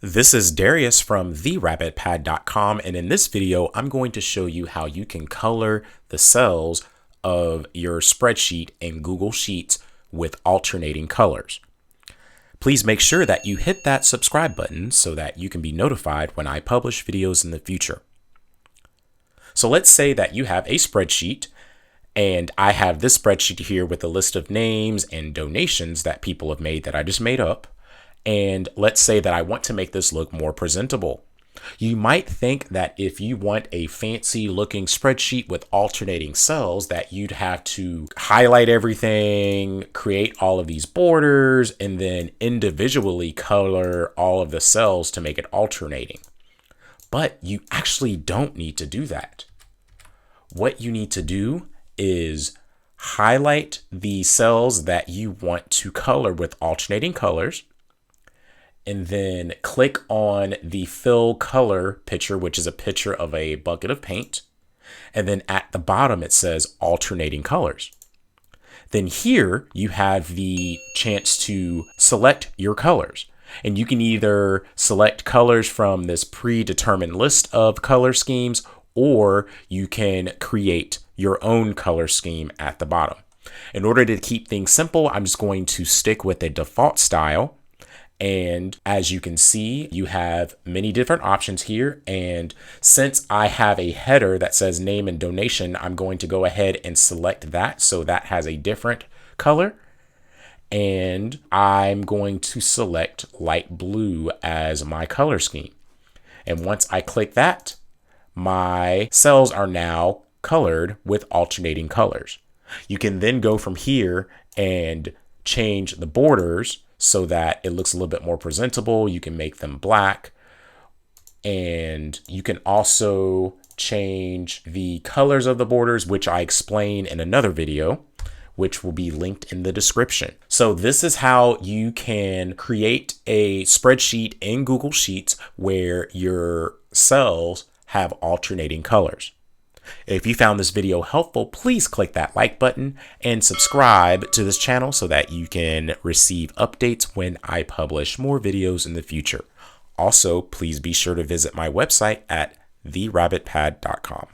This is Darius from therabbitpad.com, and in this video, I'm going to show you how you can color the cells of your spreadsheet in Google Sheets with alternating colors. Please make sure that you hit that subscribe button so that you can be notified when I publish videos in the future. So let's say that you have a spreadsheet, and I have this spreadsheet here with a list of names and donations that people have made that I just made up. And let's say that I want to make this look more presentable. You might think that if you want a fancy looking spreadsheet with alternating cells that you'd have to highlight everything, create all of these borders, and then individually color all of the cells to make it alternating. But you actually don't need to do that. What you need to do is highlight the cells that you want to color with alternating colors, and then click on the fill color picture, which is a picture of a bucket of paint. And then at the bottom, it says alternating colors. Then here you have the chance to select your colors. And you can either select colors from this predetermined list of color schemes, or you can create your own color scheme at the bottom. In order to keep things simple, I'm just going to stick with a default style. And as you can see, you have many different options here. And since I have a header that says name and donation, I'm going to go ahead and select that. So that has a different color. And I'm going to select light blue as my color scheme. And once I click that, my cells are now colored with alternating colors. You can then go from here and change the borders so that it looks a little bit more presentable. You can make them black, and you can also change the colors of the borders, which I explain in another video, which will be linked in the description. So this is how you can create a spreadsheet in Google Sheets where your cells have alternating colors. If you found this video helpful, please click that like button and subscribe to this channel so that you can receive updates when I publish more videos in the future. Also, please be sure to visit my website at therabbitpad.com.